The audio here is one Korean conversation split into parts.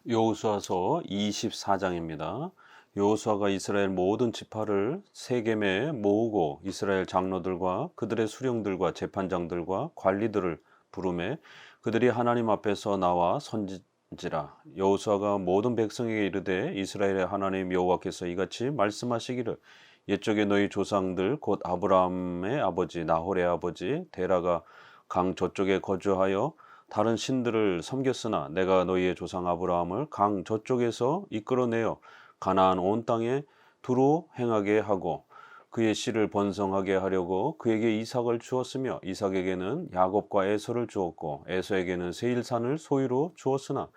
여호수아서 24장입니다. 여호수아가 이스라엘 모든 지파를 세겜에 모으고 이스라엘 장로들과 그들의 수령들과 재판장들과 관리들을 부르매 그들이 하나님 앞에서 나와 선지라. 여호수아가 모든 백성에게 이르되 이스라엘의 하나님 여호와께서 이같이 말씀하시기를 옛적에 너희 조상들 곧 아브라함의 아버지 나홀의 아버지 데라가 강 저쪽에 거주하여 다른 신들을 섬겼으나 내가 너희의 조상 아브라함을 강 저쪽에서 이끌어내어 가나안 온 땅에 두루 행하게 하고 그의 씨를 번성하게 하려고 그에게 이삭을 주었으며 이삭에게는 야곱과 에서를 주었고 에서에게는 세일산을 소유로 주었으나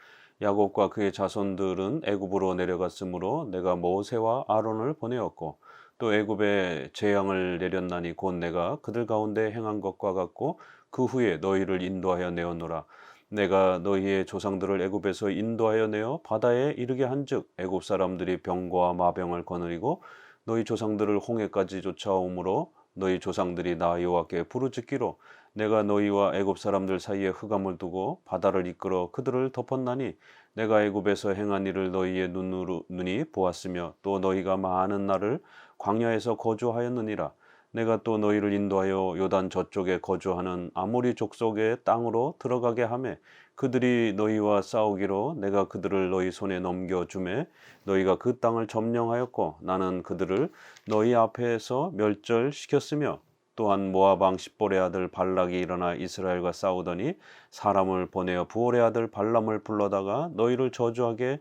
야곱과 그의 자손들은 애굽으로 내려갔으므로 내가 모세와 아론을 보내었고 또 애굽에 재앙을 내렸나니 곧 내가 그들 가운데 행한 것과 같고 그 후에 너희를 인도하여 내었노라. 내가 너희의 조상들을 애굽에서 인도하여 내어 바다에 이르게 한즉 애굽 사람들이 병과 마병을 거느리고 너희 조상들을 홍해까지 쫓아오므로 너희 조상들이 나 여호와께 부르짖기로 내가 너희와 애굽 사람들 사이에 흑암을 두고 바다를 이끌어 그들을 덮었나니 내가 애굽에서 행한 일을 너희의 눈이 보았으며 또 너희가 많은 날을 광야에서 거주하였느니라. 내가 또 너희를 인도하여 요단 저쪽에 거주하는 아모리 족속의 땅으로 들어가게 하매 그들이 너희와 싸우기로 내가 그들을 너희 손에 넘겨주매 너희가 그 땅을 점령하였고 나는 그들을 너희 앞에서 멸절시켰으며 또한 모압 왕 십볼의 아들 발락이 일어나 이스라엘과 싸우더니 사람을 보내어 부올의 아들 발람을 불러다가 너희를 저주하게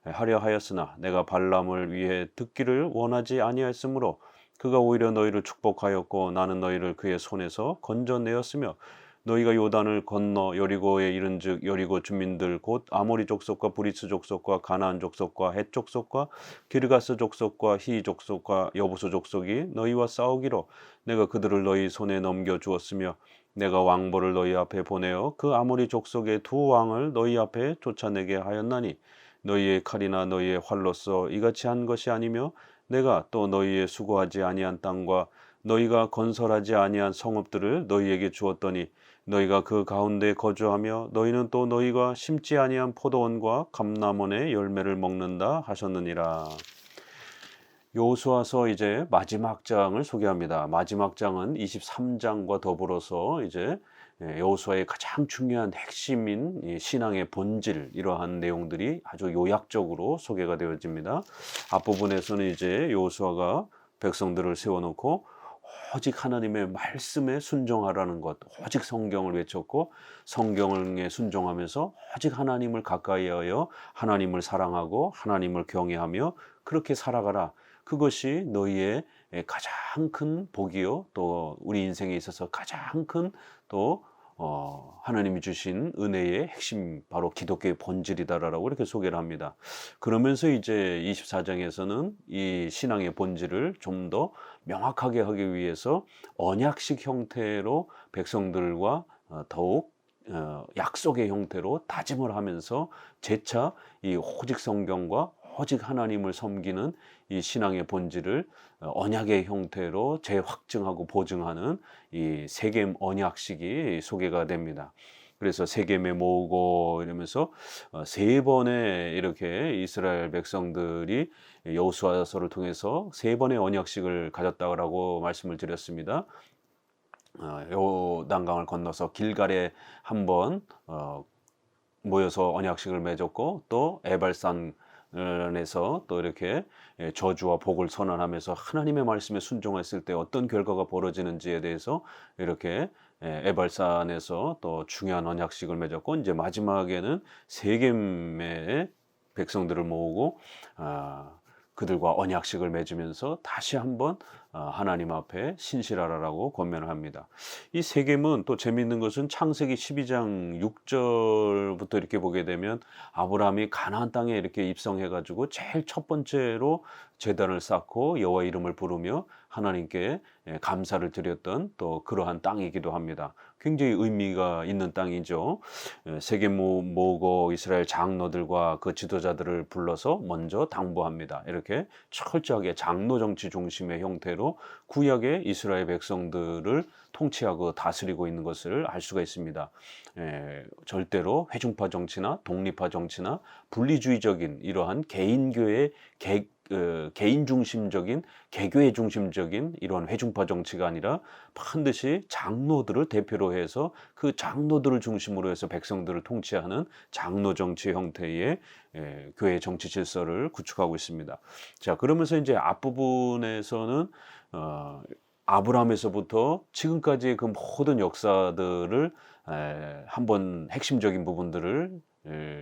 하려 하였으나 내가 발람을 위해 듣기를 원하지 아니하였으므로 그가 오히려 너희를 축복하였고 나는 너희를 그의 손에서 건져내었으며 너희가 요단을 건너 여리고에 이른즉 여리고 주민들 곧 아모리 족속과 브리스 족속과 가나안 족속과 헷 족속과 기르가스 족속과 히 족속과 여부수 족속이 너희와 싸우기로 내가 그들을 너희 손에 넘겨 주었으며 내가 왕보를 너희 앞에 보내어 그 아모리 족속의 두 왕을 너희 앞에 쫓아내게 하였나니 너희의 칼이나 너희의 활로서 이같이 한 것이 아니며 내가 또 너희의 수고하지 아니한 땅과 너희가 건설하지 아니한 성읍들을 너희에게 주었더니 너희가 그 가운데 거주하며 너희는 또 너희가 심지 아니한 포도원과 감람원의 열매를 먹는다 하셨느니라. 여호수아서 이제 마지막 장을 소개합니다. 마지막 장은 23장과 더불어서 이제 여호수아의 가장 중요한 핵심인 이 신앙의 본질 이러한 내용들이 아주 요약적으로 소개가 되어집니다. 앞부분에서는 이제 여호수아가 백성들을 세워놓고 오직 하나님의 말씀에 순종하라는 것, 오직 성경을 외쳤고 성경에 순종하면서 오직 하나님을 가까이하여 하나님을 사랑하고 하나님을 경외하며 그렇게 살아가라. 그것이 너희의 가장 큰 복이요 또 우리 인생에 있어서 가장 큰또 하나님이 주신 은혜의 핵심 바로 기독교의 본질이다라고 이렇게 소개를 합니다. 그러면서 이제 24장에서는 이 신앙의 본질을 좀 더 명확하게 하기 위해서 언약식 형태로 백성들과 더욱 약속의 형태로 다짐을 하면서 재차 이 오직 성경과 오직 하나님을 섬기는 이 신앙의 본질을 언약의 형태로 재확증하고 보증하는 이 세겜 언약식이 소개가 됩니다. 그래서 세겜에 모으고 이러면서 세 번의 이렇게 이스라엘 백성들이 여호수아서를 통해서 세 번의 언약식을 가졌다고 말씀을 드렸습니다. 요단강을 건너서 길갈에 한번 모여서 언약식을 맺었고 또 에발산에서 또 이렇게 저주와 복을 선언하면서 하나님의 말씀에 순종했을 때 어떤 결과가 벌어지는지에 대해서 이렇게 에발산에서 또 중요한 언약식을 맺었고 이제 마지막에는 세겜의 백성들을 모으고 그들과 언약식을 맺으면서 다시 한번 하나님 앞에 신실하라라고 권면을 합니다. 이 세겜은 또 재미있는 것은 창세기 12장 6절부터 이렇게 보게 되면 아브라함이 가나안 땅에 이렇게 입성해 가지고 제일 첫 번째로 제단을 쌓고 여호와 이름을 부르며 하나님께 감사를 드렸던 또 그러한 땅이기도 합니다. 굉장히 의미가 있는 땅이죠. 세겜 모으고 이스라엘 장로들과 그 지도자들을 불러서 먼저 당부합니다. 이렇게 철저하게 장로 정치 중심의 형태로 그대로 구약의 이스라엘 백성들을 통치하고 다스리고 있는 것을 알 수가 있습니다. 절대로 회중파 정치나 독립파 정치나 분리주의적인 이러한 개인교회 개인 중심적인 개교회 중심적인 이런 회중파 정치가 아니라 반드시 장로들을 대표로 해서 그 장로들을 중심으로 해서 백성들을 통치하는 장로 정치 형태의 교회 정치 질서를 구축하고 있습니다. 자, 그러면서 이제 앞부분에서는 아브라함에서부터 지금까지 그 모든 역사들을 한번 핵심적인 부분들을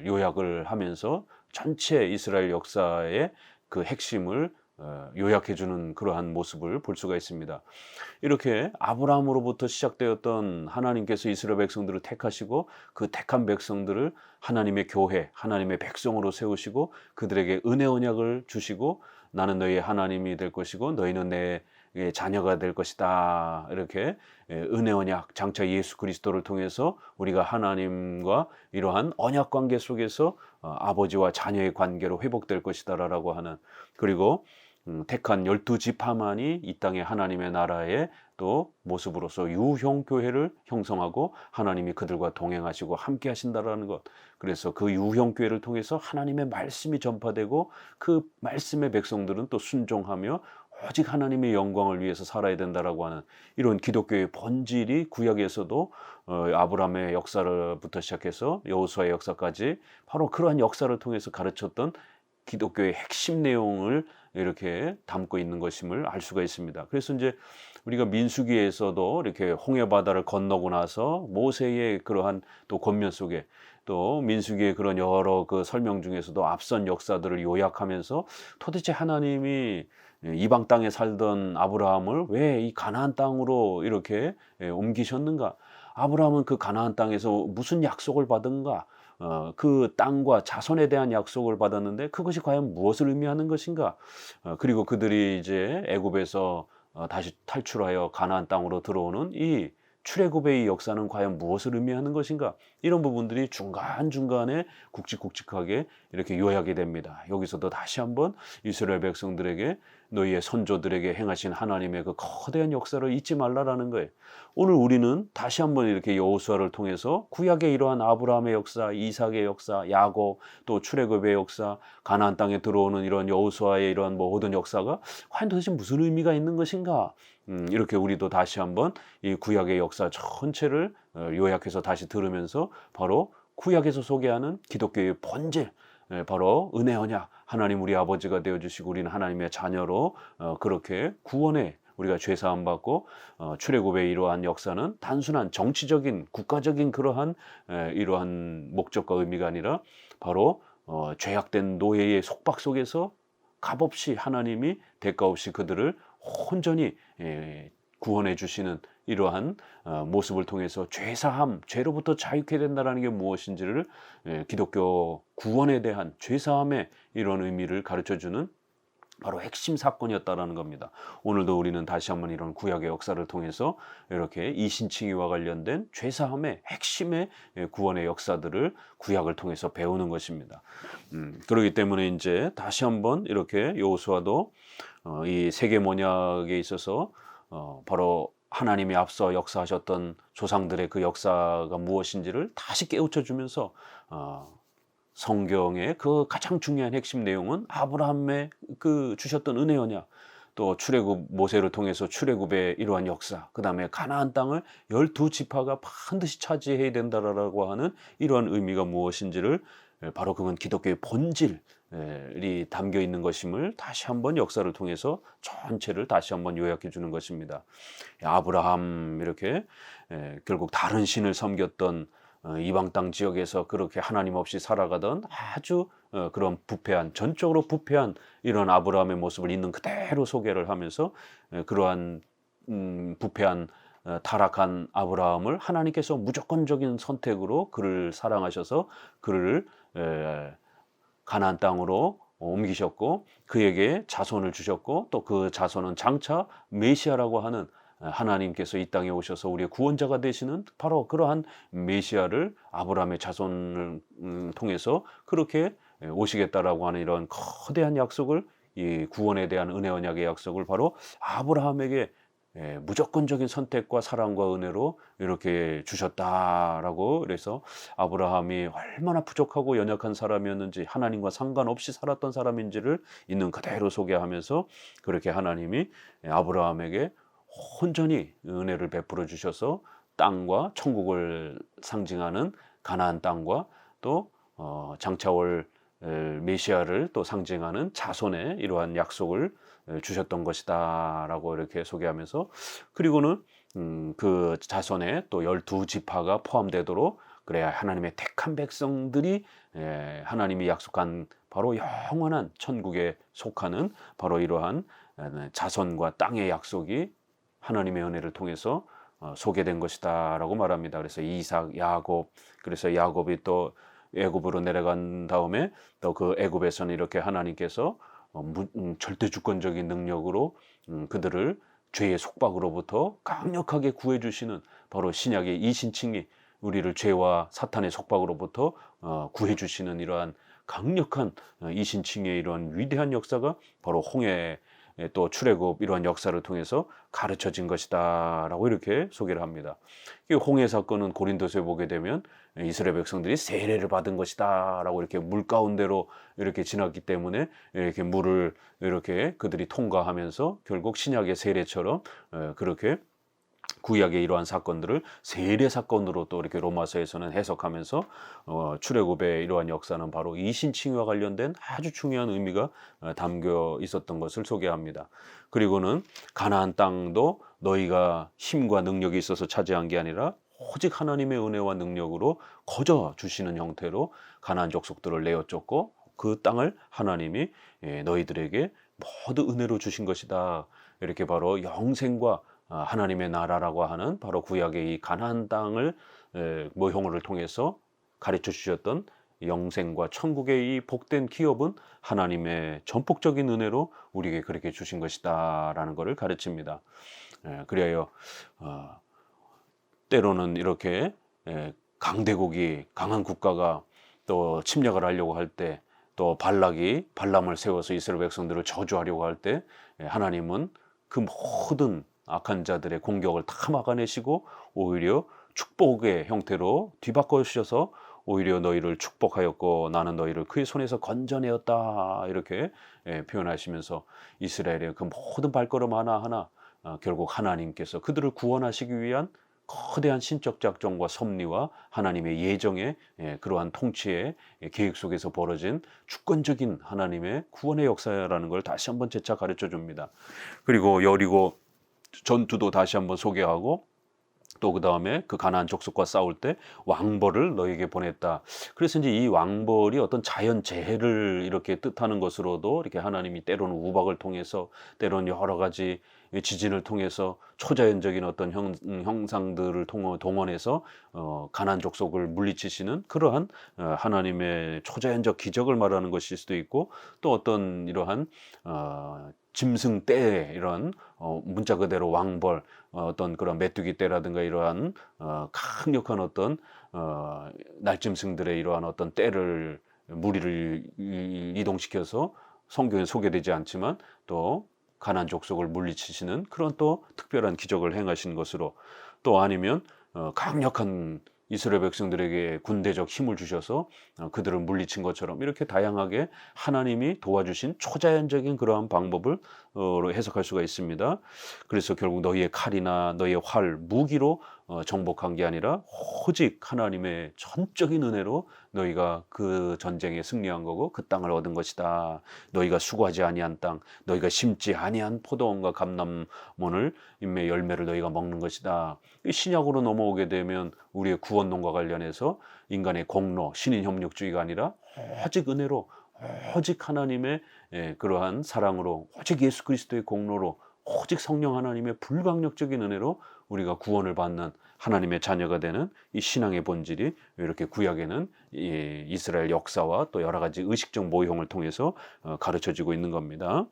요약을 하면서 전체 이스라엘 역사의 그 핵심을 요약해주는 그러한 모습을 볼 수가 있습니다. 이렇게 아브라함으로부터 시작되었던 하나님께서 이스라엘 백성들을 택하시고 그 택한 백성들을 하나님의 교회, 하나님의 백성으로 세우시고 그들에게 은혜 언약을 주시고 나는 너희의 하나님이 될 것이고 너희는 내 자녀가 될 것이다. 이렇게 은혜 언약, 장차 예수 그리스도를 통해서 우리가 하나님과 이러한 언약 관계 속에서 아버지와 자녀의 관계로 회복될 것이다라고 하는, 그리고 택한 12지파만이 이 땅의 하나님의 나라의 또 모습으로서 유형교회를 형성하고 하나님이 그들과 동행하시고 함께 하신다라는 것. 그래서 그 유형교회를 통해서 하나님의 말씀이 전파되고 그 말씀의 백성들은 또 순종하며 오직 하나님의 영광을 위해서 살아야 된다라고 하는 이런 기독교의 본질이 구약에서도 아브라함의 역사부터 시작해서 여호수아의 역사까지 바로 그러한 역사를 통해서 가르쳤던 기독교의 핵심 내용을 이렇게 담고 있는 것임을 알 수가 있습니다. 그래서 이제 우리가 민수기에서도 이렇게 홍해 바다를 건너고 나서 모세의 그러한 또 권면 속에 또 민수기의 그런 여러 그 설명 중에서도 앞선 역사들을 요약하면서 도대체 하나님이 이방 땅에 살던 아브라함을 왜 이 가나안 땅으로 이렇게 옮기셨는가? 아브라함은 그 가나안 땅에서 무슨 약속을 받은가? 그 땅과 자손에 대한 약속을 받았는데 그것이 과연 무엇을 의미하는 것인가? 그리고 그들이 이제 애굽에서 다시 탈출하여 가나안 땅으로 들어오는 이 출애굽의 이 역사는 과연 무엇을 의미하는 것인가? 이런 부분들이 중간중간에 굵직굵직하게 이렇게 요약이 됩니다. 여기서도 다시 한번 이스라엘 백성들에게 너희의 선조들에게 행하신 하나님의 그 거대한 역사를 잊지 말라라는 거예요. 오늘 우리는 다시 한번 이렇게 여호수아를 통해서 구약의 이러한 아브라함의 역사, 이삭의 역사, 야곱, 또 출애굽의 역사, 가나안 땅에 들어오는 이런 여호수아의 이러한 모든 역사가 과연 도대체 무슨 의미가 있는 것인가? 이렇게 우리도 다시 한번 이 구약의 역사 전체를 요약해서 다시 들으면서 바로 구약에서 소개하는 기독교의 본질, 바로 은혜 언약, 하나님 우리 아버지가 되어주시고 우리는 하나님의 자녀로 그렇게 구원에 우리가 죄사함 받고 출애굽의 이러한 역사는 단순한 정치적인 국가적인 그러한 이러한 목적과 의미가 아니라 바로 죄악된 노예의 속박 속에서 값없이 하나님이 대가 없이 그들을 온전히 구원해 주시는 이러한 모습을 통해서 죄사함, 죄로부터 자유케 된다는 게 무엇인지를 기독교 구원에 대한 죄사함의 이런 의미를 가르쳐주는 바로 핵심 사건이었다라는 겁니다. 오늘도 우리는 다시 한번 이런 구약의 역사를 통해서 이렇게 이신칭의와 관련된 죄사함의 핵심의 구원의 역사들을 구약을 통해서 배우는 것입니다. 그렇기 때문에 이제 다시 한번 이렇게 여호수아도 이 세계문약에 있어서 바로 하나님이 앞서 역사하셨던 조상들의 그 역사가 무엇인지를 다시 깨우쳐 주면서 성경의 그 가장 중요한 핵심 내용은 아브라함의 그 주셨던 은혜 언약, 또 출애굽 모세를 통해서 출애굽의 이러한 역사, 그 다음에 가나안 땅을 12지파가 반드시 차지해야 된다라고 하는 이러한 의미가 무엇인지를 바로 그건 기독교의 본질이 담겨 있는 것임을 다시 한번 역사를 통해서 전체를 다시 한번 요약해 주는 것입니다. 아브라함 이렇게 결국 다른 신을 섬겼던 이방 땅 지역에서 그렇게 하나님 없이 살아가던 아주 그런 부패한, 전적으로 부패한 이런 아브라함의 모습을 있는 그대로 소개를 하면서 그러한 부패한 타락한 아브라함을 하나님께서 무조건적인 선택으로 그를 사랑하셔서 그를 가나안 땅으로 옮기셨고 그에게 자손을 주셨고 또 그 자손은 장차 메시아라고 하는 하나님께서 이 땅에 오셔서 우리의 구원자가 되시는 바로 그러한 메시아를 아브라함의 자손을 통해서 그렇게 오시겠다라고 하는 이런 거대한 약속을 이 구원에 대한 은혜 언약의 약속을 바로 아브라함에게 무조건적인 선택과 사랑과 은혜로 이렇게 주셨다라고. 그래서 아브라함이 얼마나 부족하고 연약한 사람이었는지, 하나님과 상관없이 살았던 사람인지를 있는 그대로 소개하면서 그렇게 하나님이 아브라함에게 온전히 은혜를 베풀어 주셔서 땅과 천국을 상징하는 가나안 땅과 또 장차 올 메시아를 또 상징하는 자손의 이러한 약속을 주셨던 것이다 라고 이렇게 소개하면서, 그리고는 그 자손에 또 12지파가 포함되도록, 그래야 하나님의 택한 백성들이 하나님이 약속한 바로 영원한 천국에 속하는 바로 이러한 자손과 땅의 약속이 하나님의 은혜를 통해서 소개된 것이다 라고 말합니다. 그래서 이삭, 야곱, 그래서 야곱이 또 애굽으로 내려간 다음에 또 그 애굽에서는 이렇게 하나님께서 절대 주권적인 능력으로 그들을 죄의 속박으로부터 강력하게 구해주시는 바로 신약의 이신칭이 우리를 죄와 사탄의 속박으로부터 구해주시는 이러한 강력한 이신칭의 이러한 위대한 역사가 바로 홍해 또 출애굽 이러한 역사를 통해서 가르쳐진 것이다 라고 이렇게 소개를 합니다. 이 홍해 사건은 고린도서에 보게 되면 이스라엘 백성들이 세례를 받은 것이다 라고 이렇게 물 가운데로 이렇게 지났기 때문에 이렇게 물을 이렇게 그들이 통과하면서 결국 신약의 세례처럼 그렇게 구약의 이러한 사건들을 세례 사건으로 또 이렇게 로마서에서는 해석하면서 출애굽의 이러한 역사는 바로 이신칭의와 관련된 아주 중요한 의미가 담겨 있었던 것을 소개합니다. 그리고는 가나안 땅도 너희가 힘과 능력이 있어서 차지한 게 아니라 오직 하나님의 은혜와 능력으로 거저 주시는 형태로 가나안 족속들을 내어 쫓고 그 땅을 하나님이 너희들에게 모두 은혜로 주신 것이다. 이렇게 바로 영생과 하나님의 나라라고 하는 바로 구약의 이 가나안 땅을 모형을 통해서 가르쳐 주셨던 영생과 천국의 이 복된 기업은 하나님의 전폭적인 은혜로 우리에게 그렇게 주신 것이다 라는 것을 가르칩니다. 그래요. 때로는 이렇게 강대국이, 강한 국가가 또 침략을 하려고 할 때, 또 발락이 발람을 세워서 이스라엘 백성들을 저주하려고 할 때 하나님은 그 모든 악한 자들의 공격을 다 막아내시고 오히려 축복의 형태로 뒤바꿔 주셔서 오히려 너희를 축복하였고 나는 너희를 그의 손에서 건져내었다 이렇게 표현하시면서 이스라엘의 그 모든 발걸음 하나하나 결국 하나님께서 그들을 구원하시기 위한 거대한 신적 작정과 섭리와 하나님의 예정의 그러한 통치의 계획 속에서 벌어진 주권적인 하나님의 구원의 역사라는 걸 다시 한번 재차 가르쳐 줍니다. 그리고 여리고 전투도 다시 한번 소개하고 또 그 다음에 그 가나안 족속과 싸울 때 왕벌을 너에게 보냈다. 그래서 이제 이 왕벌이 어떤 자연 재해를 이렇게 뜻하는 것으로도 이렇게 하나님이 때로는 우박을 통해서 때로는 여러 가지 지진을 통해서 초자연적인 어떤 형상들을 동원해서 가나안 족속을 물리치시는 그러한 하나님의 초자연적 기적을 말하는 것일 수도 있고, 또 어떤 이러한 짐승 떼 이런 문자 그대로 왕벌 어떤 그런 메뚜기 떼라든가 이러한 강력한 어떤 날짐승들의 이러한 어떤 떼를 무리를 이동시켜서 성경에 소개되지 않지만 또 가나안 족속을 물리치시는 그런 또 특별한 기적을 행하신 것으로, 또 아니면 강력한 이스라엘 백성들에게 군대적 힘을 주셔서 그들을 물리친 것처럼 이렇게 다양하게 하나님이 도와주신 초자연적인 그러한 방법을 해석할 수가 있습니다. 그래서 결국 너희의 칼이나 너희의 활, 무기로 정복한 게 아니라 오직 하나님의 전적인 은혜로 너희가 그 전쟁에 승리한 거고 그 땅을 얻은 것이다. 너희가 수고하지 아니한 땅, 너희가 심지 아니한 포도원과 감람원을 인매 열매를 너희가 먹는 것이다. 신약으로 넘어오게 되면 우리의 구원론과 관련해서 인간의 공로, 신인 협력주의가 아니라 오직 은혜로, 오직 하나님의 그러한 사랑으로, 오직 예수 그리스도의 공로로, 오직 성령 하나님의 불강력적인 은혜로 우리가 구원을 받는 하나님의 자녀가 되는 이 신앙의 본질이 이렇게 구약에는 이 이스라엘 역사와 또 여러 가지 의식적 모형을 통해서 가르쳐지고 있는 겁니다.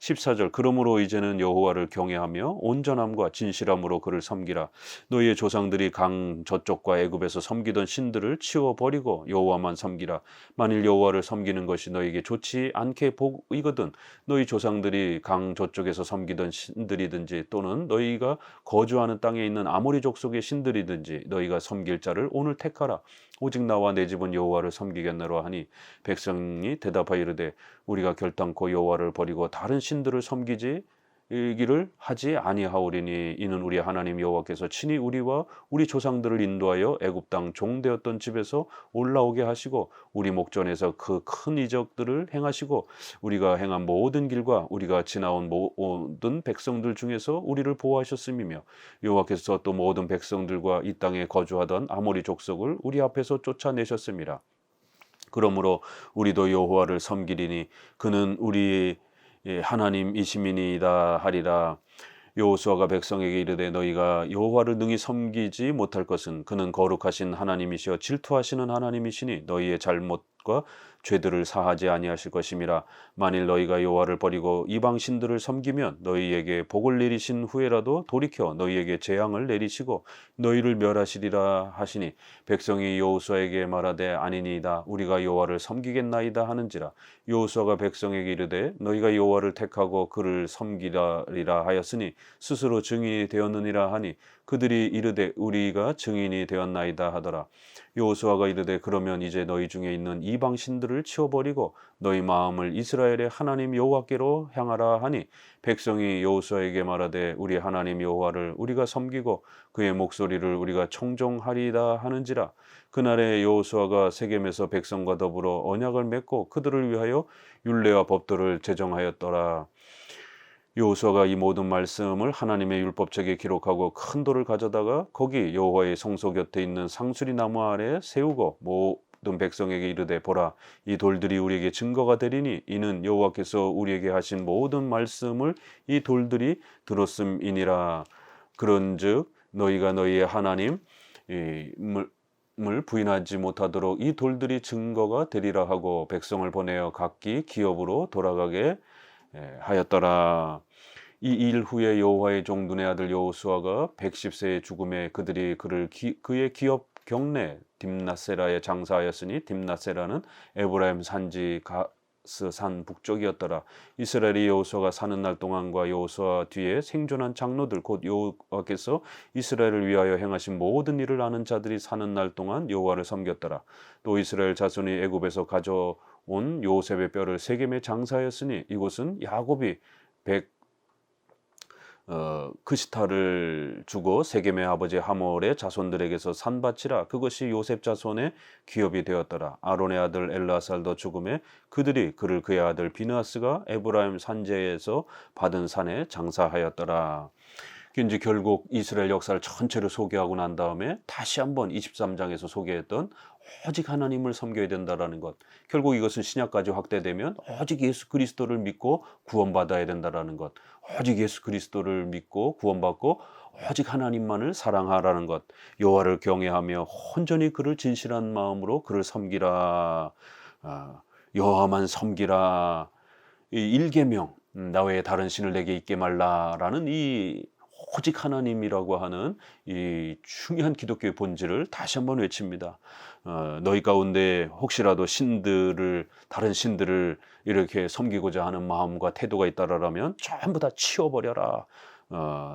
14절 그러므로 이제는 여호와를 경외하며 온전함과 진실함으로 그를 섬기라. 너희의 조상들이 강 저쪽과 애굽에서 섬기던 신들을 치워버리고 여호와만 섬기라. 만일 여호와를 섬기는 것이 너희에게 좋지 않게 보이거든 너희 조상들이 강 저쪽에서 섬기던 신들이든지 또는 너희가 거주하는 땅에 있는 아모리 족속의 신들이든지 너희가 섬길 자를 오늘 택하라. 오직 나와 내 집은 여호와를 섬기겠노라 하니 백성이 대답하여 이르되 우리가 결단코 여호와를 버리고 다른 신들을 섬기지 이기를 하지 아니하오리니 이는 우리 하나님 여호와께서 친히 우리와 우리 조상들을 인도하여 애굽 땅 종되었던 집에서 올라오게 하시고 우리 목전에서 그 큰 이적들을 행하시고 우리가 행한 모든 길과 우리가 지나온 모든 백성들 중에서 우리를 보호하셨음이며 여호와께서 또 모든 백성들과 이 땅에 거주하던 아모리 족속을 우리 앞에서 쫓아내셨음이라. 그러므로 우리도 여호와를 섬기리니 그는 우리 하나님이시미니이다 하리라. 여호수아가 백성에게 이르되 너희가 여호와를 능히 섬기지 못할 것은 그는 거룩하신 하나님이시여 질투하시는 하나님이시니 너희의 잘못과 죄들을 사하지 아니하실 것임이라. 만일 너희가 여호와를 버리고 이방 신들을 섬기면 너희에게 복을 내리신 후에라도 돌이켜 너희에게 재앙을 내리시고 너희를 멸하시리라 하시니 백성이 여호수아에게 말하되 아니니이다 우리가 여호와를 섬기겠나이다 하는지라. 여호수아가 백성에게 이르되 너희가 여호와를 택하고 그를 섬기리라 하였으니 스스로 증인이 되었느니라 하니 그들이 이르되 우리가 증인이 되었나이다 하더라. 여호수아가 이르되 그러면 이제 너희 중에 있는 이방 신들을 치워버리고 너희 마음을 이스라엘의 하나님 여호와께로 향하라 하니 백성이 여호수아에게 말하되 우리 하나님 여호와를 우리가 섬기고 그의 목소리를 우리가 청종하리이다 하는지라. 그날에 여호수아가 세겜에서 백성과 더불어 언약을 맺고 그들을 위하여 율례와 법도를 제정하였더라. 여호수아가 이 모든 말씀을 하나님의 율법책에 기록하고 큰 돌을 가져다가 거기 여호와의 성소 곁에 있는 상수리 나무 아래 세우고 모든 백성에게 이르되 보라 이 돌들이 우리에게 증거가 되리니 이는 여호와께서 우리에게 하신 모든 말씀을 이 돌들이 들었음이니라. 그런즉 너희가 너희의 하나님을 부인하지 못하도록 이 돌들이 증거가 되리라 하고 백성을 보내어 각기 기업으로 돌아가게 하였더라. 이 일 후에 여호와의 종 눈의 아들 여호수아가 110세의 죽음에 그들이 그의 기업 경내 딥나세라에 장사하였으니 딥나세라는 에브라임 산지 가스산 북쪽이었더라. 이스라엘이 여호수아가 사는 날 동안과 여호수아 뒤에 생존한 장로들 곧 여호와께서 이스라엘을 위하여 행하신 모든 일을 아는 자들이 사는 날 동안 여호와를 섬겼더라. 또 이스라엘 자손이 애굽에서 가져온 요셉의 뼈를 세겜에 장사하였으니 이곳은 야곱이 크시타를 주고 세겜의 아버지 하몰의 자손들에게서 산밭이라. 그것이 요셉 자손의 기업이 되었더라. 아론의 아들 엘라살도 죽음에 그들이 그를 그의 아들 비느하스가 에브라임 산지에서 받은 산에 장사하였더라. 이제 결국 이스라엘 역사를 전체를 소개하고 난 다음에 다시 한번 23장에서 소개했던 오직 하나님을 섬겨야 된다라는 것. 결국 이것은 신약까지 확대되면 오직 예수 그리스도를 믿고 구원받아야 된다라는 것. 오직 예수 그리스도를 믿고 구원받고 오직 하나님만을 사랑하라는 것. 여호와를 경외하며 온전히 그를 진실한 마음으로 그를 섬기라. 여호와만 섬기라. 이 일계명 나 외에 다른 신을 내게 있게 말라라는 이 오직 하나님이라고 하는 이 중요한 기독교의 본질을 다시 한번 외칩니다. 너희 가운데 혹시라도 다른 신들을 이렇게 섬기고자 하는 마음과 태도가 있다라면 전부 다 치워버려라.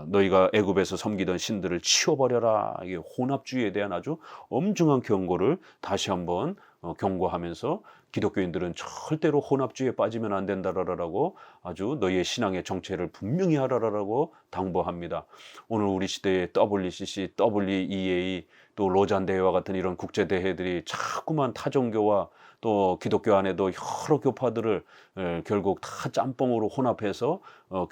너희가 애굽에서 섬기던 신들을 치워버려라. 이게 혼합주의에 대한 아주 엄중한 경고를 다시 한번 경고하면서 기독교인들은 절대로 혼합주의에 빠지면 안 된다라고 아주 너희의 신앙의 정체를 분명히 하라라고 당부합니다. 오늘 우리 시대의 WCC, WEA 또 로잔 대회와 같은 이런 국제 대회들이 자꾸만 타종교와 또 기독교 안에도 여러 교파들을 결국 다 짬뽕으로 혼합해서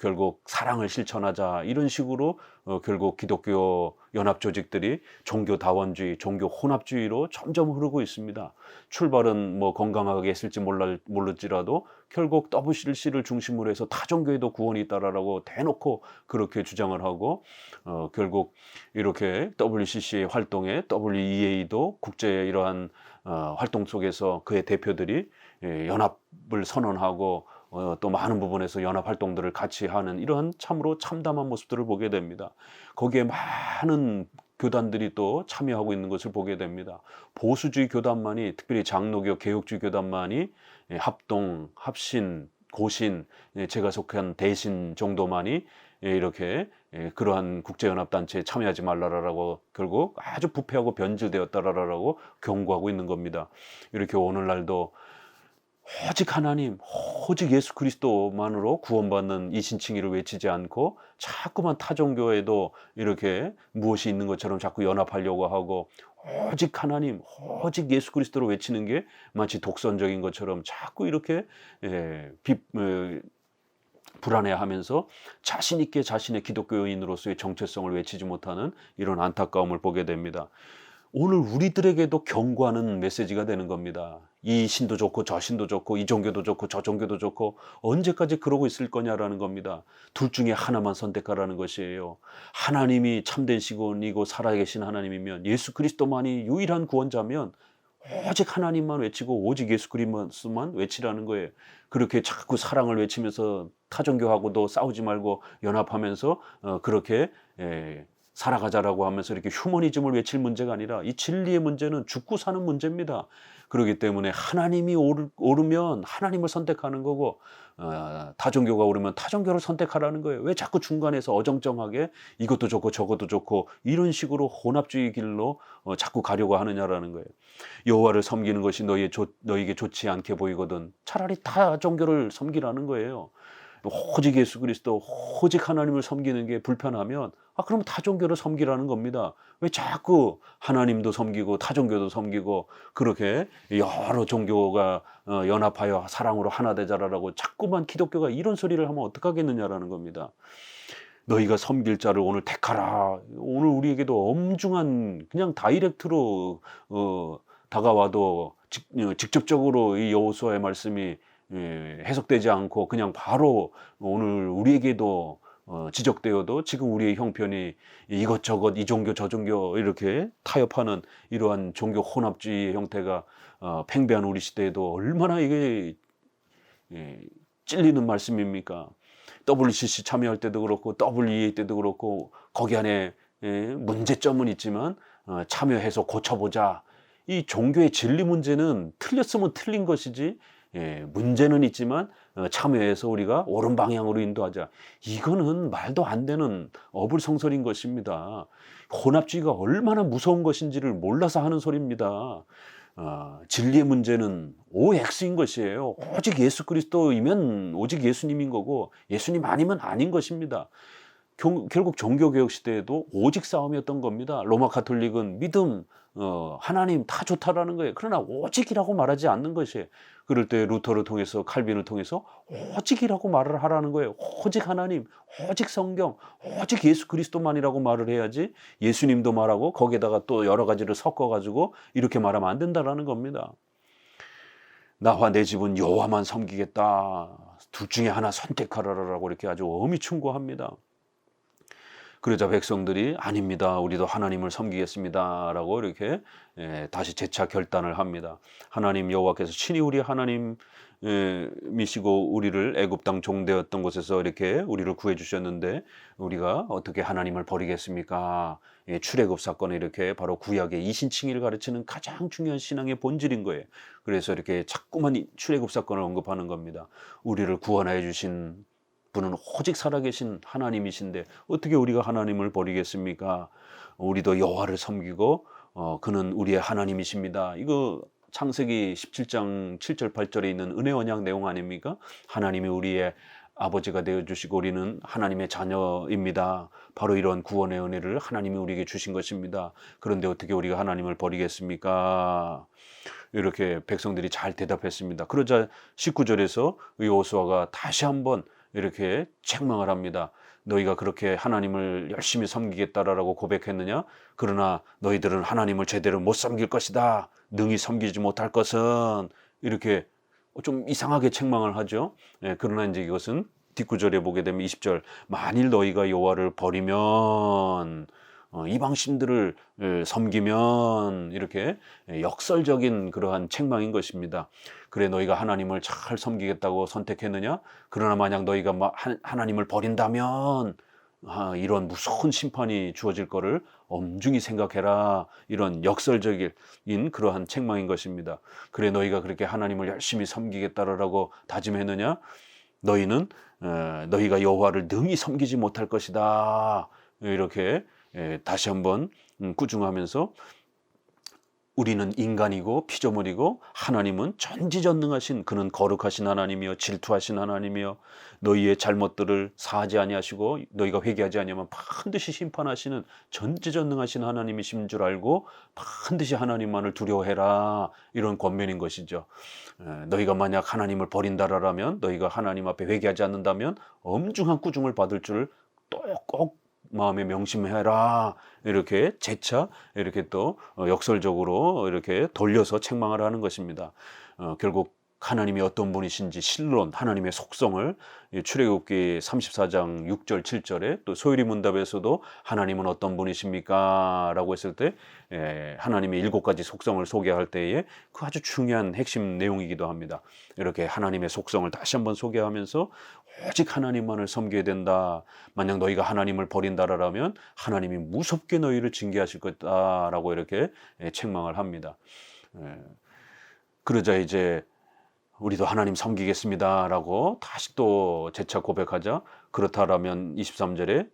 결국 사랑을 실천하자 이런 식으로 결국 기독교 연합 조직들이 종교 다원주의, 종교 혼합주의로 점점 흐르고 있습니다. 출발은 뭐 건강하게 했을지 모를지라도 결국 WCC를 중심으로 해서 타 종교에도 구원이 있다라고 대놓고 그렇게 주장을 하고 결국 이렇게 WCC의 활동에 WEA도 국제 이러한 활동 속에서 그의 대표들이 연합을 선언하고 또 많은 부분에서 연합 활동들을 같이 하는 이러한 참으로 참담한 모습들을 보게 됩니다. 거기에 많은 교단들이 또 참여하고 있는 것을 보게 됩니다. 보수주의 교단만이, 특별히 장로교 개혁주의 교단만이 합동, 합신, 고신, 제가 속한 대신 정도만이 이렇게 그러한 국제연합단체에 참여하지 말라라고 결국 아주 부패하고 변질되었다라고 경고하고 있는 겁니다. 이렇게 오늘날도 오직 하나님, 오직 예수 그리스도만으로 구원받는 이 신칭의를 외치지 않고 자꾸만 타종교에도 이렇게 무엇이 있는 것처럼 자꾸 연합하려고 하고 오직 하나님, 오직 예수 그리스도로 외치는 게 마치 독선적인 것처럼 자꾸 이렇게 불안해하면서 자신 있게 자신의 기독교인으로서의 정체성을 외치지 못하는 이런 안타까움을 보게 됩니다. 오늘 우리들에게도 경고하는 메시지가 되는 겁니다. 이 신도 좋고 저 신도 좋고 이 종교도 좋고 저 종교도 좋고 언제까지 그러고 있을 거냐라는 겁니다. 둘 중에 하나만 선택하라는 것이에요. 하나님이 참된 시군이고 살아계신 하나님이면, 예수 그리스도만이 유일한 구원자면 오직 하나님만 외치고 오직 예수 그리스도만 외치라는 거예요. 그렇게 자꾸 사랑을 외치면서 타종교하고도 싸우지 말고 연합하면서 그렇게 살아가자라고 하면서 이렇게 휴머니즘을 외칠 문제가 아니라 이 진리의 문제는 죽고 사는 문제입니다. 그렇기 때문에 하나님이 오르면 하나님을 선택하는 거고 타종교가 오르면 타종교를 선택하라는 거예요. 왜 자꾸 중간에서 어정쩡하게 이것도 좋고 저것도 좋고 이런 식으로 혼합주의 길로 자꾸 가려고 하느냐라는 거예요. 여호와를 섬기는 것이 너에게 좋지 않게 보이거든 차라리 타종교를 섬기라는 거예요. 오직 예수 그리스도, 오직 하나님을 섬기는 게 불편하면 그럼 타종교를 섬기라는 겁니다. 왜 자꾸 하나님도 섬기고 타종교도 섬기고 그렇게 여러 종교가 연합하여 사랑으로 하나 되자라고 자꾸만 기독교가 이런 소리를 하면 어떡하겠느냐라는 겁니다. 너희가 섬길 자를 오늘 택하라. 오늘 우리에게도 엄중한 그냥 다이렉트로 다가와도 직접적으로 이 여호수아의 말씀이 해석되지 않고 그냥 바로 오늘 우리에게도 지적되어도 지금 우리의 형편이 이것저것 이 종교 저 종교 이렇게 타협하는 이러한 종교 혼합주의의 형태가 팽배한 우리 시대에도 얼마나 이게 찔리는 말씀입니까? WCC 참여할 때도 그렇고 WEA 때도 그렇고 거기 안에 문제점은 있지만 참여해서 고쳐보자. 이 종교의 진리 문제는 틀렸으면 틀린 것이지 문제는 있지만 참여해서 우리가 옳은 방향으로 인도하자. 이거는 말도 안 되는 어불성설인 것입니다. 혼합주의가 얼마나 무서운 것인지를 몰라서 하는 소리입니다. 진리의 문제는 OX인 것이에요. 오직 예수 그리스도이면 오직 예수님인 거고 예수님 아니면 아닌 것입니다. 결국 종교개혁 시대에도 오직 싸움이었던 겁니다. 로마 가톨릭은 믿음, 하나님 다 좋다라는 거예요. 그러나 오직이라고 말하지 않는 것이에요. 그럴 때 루터를 통해서 칼빈을 통해서 오직이라고 말을 하라는 거예요. 오직 하나님, 오직 성경, 오직 예수 그리스도만이라고 말을 해야지 예수님도 말하고 거기에다가 또 여러 가지를 섞어가지고 이렇게 말하면 안 된다라는 겁니다. 나와 내 집은 여호와만 섬기겠다. 둘 중에 하나 선택하라라고 이렇게 아주 엄히 충고합니다. 그러자 백성들이 아닙니다. 우리도 하나님을 섬기겠습니다. 라고 이렇게 다시 재차 결단을 합니다. 하나님 여호와께서 친히 우리 하나님이시고 우리를 애굽 땅 종되었던 곳에서 이렇게 우리를 구해 주셨는데 우리가 어떻게 하나님을 버리겠습니까? 출애굽 사건은 이렇게 바로 구약의 이신칭의를 가르치는 가장 중요한 신앙의 본질인 거예요. 그래서 이렇게 자꾸만 출애굽 사건을 언급하는 겁니다. 우리를 구원하여 주신 분은 오직 살아계신 하나님이신데 어떻게 우리가 하나님을 버리겠습니까? 우리도 여호와를 섬기고 그는 우리의 하나님이십니다. 이거 창세기 17장 7절 8절에 있는 은혜 언약 내용 아닙니까? 하나님이 우리의 아버지가 되어주시고 우리는 하나님의 자녀입니다. 바로 이런 구원의 은혜를 하나님이 우리에게 주신 것입니다. 그런데 어떻게 우리가 하나님을 버리겠습니까? 이렇게 백성들이 잘 대답했습니다. 그러자 19절에서 여호수아가 다시 한번 이렇게 책망을 합니다. 너희가 그렇게 하나님을 열심히 섬기겠다라고 고백했느냐? 그러나 너희들은 하나님을 제대로 못 섬길 것이다. 능히 섬기지 못할 것은, 이렇게 좀 이상하게 책망을 하죠. 그러나 이제 이것은 뒷구절에 보게 되면 20절, 만일 너희가 여호와를 버리면, 이방 신들을 섬기면, 이렇게 역설적인 그러한 책망인 것입니다. 그래, 너희가 하나님을 잘 섬기겠다고 선택했느냐? 그러나 만약 너희가 하나님을 버린다면 이런 무서운 심판이 주어질 거를 엄중히 생각해라. 이런 역설적인 그러한 책망인 것입니다. 그래, 너희가 그렇게 하나님을 열심히 섬기겠다라고 다짐했느냐? 너희는 너희가 여호와를 능히 섬기지 못할 것이다. 이렇게 다시 한번 꾸중하면서, 우리는 인간이고 피조물이고 하나님은 전지전능하신, 그는 거룩하신 하나님이요 질투하신 하나님이요 너희의 잘못들을 사하지 아니하시고 너희가 회개하지 아니하면 반드시 심판하시는 전지전능하신 하나님이신 줄 알고 반드시 하나님만을 두려워해라. 이런 권면인 것이죠. 너희가 만약 하나님을 버린다라면, 너희가 하나님 앞에 회개하지 않는다면 엄중한 꾸중을 받을 줄 또 꼭 마음에 명심해라. 이렇게 재차 이렇게 또 역설적으로 이렇게 돌려서 책망을 하는 것입니다. 결국 하나님이 어떤 분이신지 실론, 하나님의 속성을 출애굽기 34장 6절 7절에, 또 소율이 문답에서도 하나님은 어떤 분이십니까? 라고 했을 때 하나님의 7가지 속성을 소개할 때에 그 아주 중요한 핵심 내용이기도 합니다. 이렇게 하나님의 속성을 다시 한번 소개하면서 오직 하나님만을 섬겨야 된다. 만약 너희가 하나님을 버린다라면 하나님이 무섭게 너희를 징계하실 거다라고 이렇게 책망을 합니다. 그러자 이제 우리도 하나님 섬기겠습니다라고 다시 또 재차 고백하자, 그렇다라면 23절에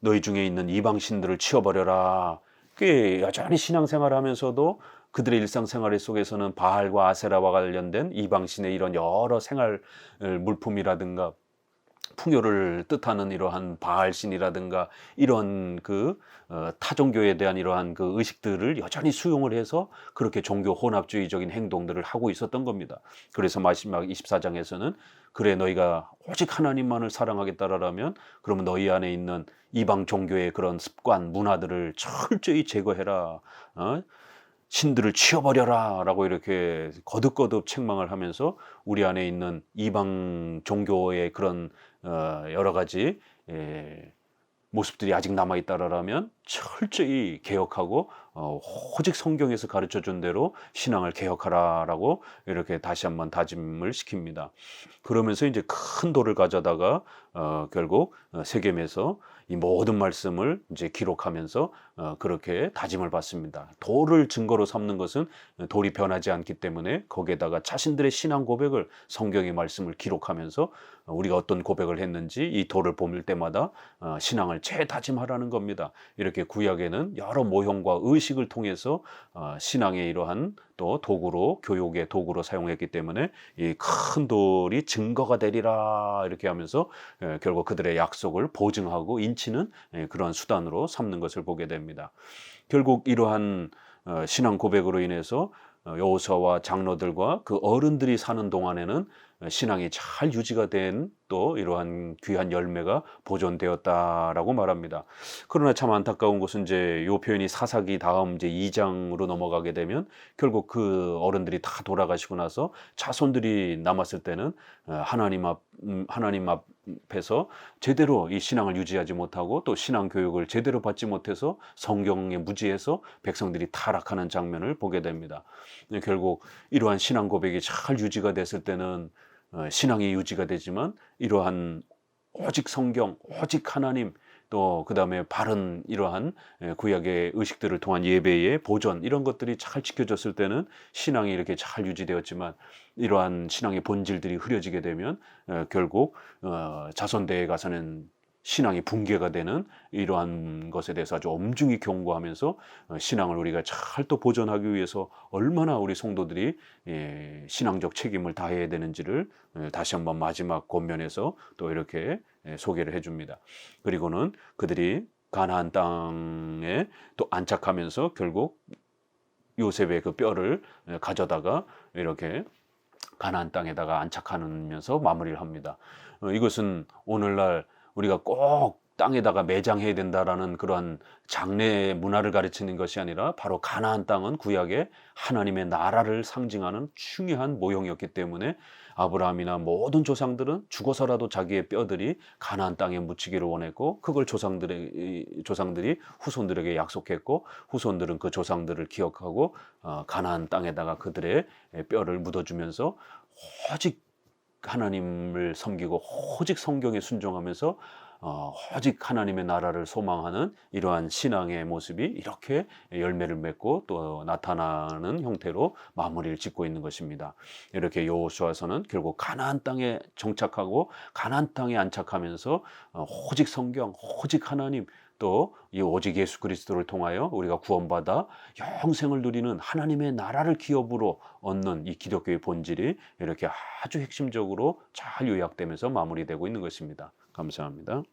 너희 중에 있는 이방 신들을 치워버려라. 꽤 여전히 신앙생활을 하면서도 그들의 일상생활 속에서는 바알과 아세라와 관련된 이방 신의 이런 여러 생활 물품이라든가 풍요를 뜻하는 이러한 바알신이라든가 이런 타종교에 대한 이러한 그 의식들을 여전히 수용을 해서 그렇게 종교 혼합주의적인 행동들을 하고 있었던 겁니다. 그래서 마지막 24장에서는 그래, 너희가 오직 하나님만을 사랑하겠다라면 그러면 너희 안에 있는 이방 종교의 그런 습관, 문화들을 철저히 제거해라. 신들을 치워버려라 라고 이렇게 거듭거듭 책망을 하면서 우리 안에 있는 이방 종교의 그런 여러 가지 모습들이 아직 남아있다라면 철저히 개혁하고 오직 성경에서 가르쳐준 대로 신앙을 개혁하라라고 이렇게 다시 한번 다짐을 시킵니다. 그러면서 이제 큰 돌을 가져다가 결국 세겜에서 이 모든 말씀을 이제 기록하면서 그렇게 다짐을 받습니다. 돌을 증거로 삼는 것은 돌이 변하지 않기 때문에 거기에다가 자신들의 신앙 고백을, 성경의 말씀을 기록하면서 우리가 어떤 고백을 했는지 이 돌을 보밀 때마다 신앙을 재다짐하라는 겁니다. 이렇게 구약에는 여러 모형과 의식을 통해서 신앙의 이러한 또 도구로, 교육의 도구로 사용했기 때문에 이 큰 돌이 증거가 되리라 이렇게 하면서 결국 그들의 약속을 보증하고 인치는 그런 수단으로 삼는 것을 보게 됩니다. 결국 이러한 신앙 고백으로 인해서 여호수아와 장로들과 그 어른들이 사는 동안에는 신앙이 잘 유지가 된 또 이러한 귀한 열매가 보존되었다라고 말합니다. 그러나 참 안타까운 것은 이제 이 표현이 사사기 다음 이제 2장으로 넘어가게 되면 결국 그 어른들이 다 돌아가시고 나서 자손들이 남았을 때는 하나님 앞에서 제대로 이 신앙을 유지하지 못하고 또 신앙 교육을 제대로 받지 못해서 성경에 무지해서 백성들이 타락하는 장면을 보게 됩니다. 결국 이러한 신앙 고백이 잘 유지가 됐을 때는 신앙이 유지가 되지만 이러한 오직 성경, 오직 하나님, 또 그 다음에 바른 이러한 구약의 의식들을 통한 예배의 보존, 이런 것들이 잘 지켜졌을 때는 신앙이 이렇게 잘 유지되었지만 이러한 신앙의 본질들이 흐려지게 되면 결국 자손대에 가서는 신앙이 붕괴가 되는 이러한 것에 대해서 아주 엄중히 경고하면서 신앙을 우리가 잘 또 보존하기 위해서 얼마나 우리 성도들이 신앙적 책임을 다해야 되는지를 다시 한번 마지막 권면에서 또 이렇게 소개를 해줍니다. 그리고는 그들이 가나안 땅에 또 안착하면서 결국 요셉의 그 뼈를 가져다가 이렇게 가나안 땅에다가 안착하면서 마무리를 합니다. 이것은 오늘날 우리가 꼭 땅에다가 매장해야 된다라는 그러한 장래 문화를 가르치는 것이 아니라 바로 가나안 땅은 구약의 하나님의 나라를 상징하는 중요한 모형이었기 때문에 아브라함이나 모든 조상들은 죽어서라도 자기의 뼈들이 가나안 땅에 묻히기를 원했고, 그걸 조상들이 후손들에게 약속했고, 후손들은 그 조상들을 기억하고 가나안 땅에다가 그들의 뼈를 묻어주면서 오직 하나님을 섬기고 오직 성경에 순종하면서 오직 하나님의 나라를 소망하는 이러한 신앙의 모습이 이렇게 열매를 맺고 또 나타나는 형태로 마무리를 짓고 있는 것입니다. 이렇게 여호수아서는 결국 가나안 땅에 정착하고 가나안 땅에 안착하면서 오직 성경, 오직 하나님, 또 이 오직 예수 그리스도를 통하여 우리가 구원받아 영생을 누리는 하나님의 나라를 기업으로 얻는 이 기독교의 본질이 이렇게 아주 핵심적으로 잘 요약되면서 마무리되고 있는 것입니다. 감사합니다.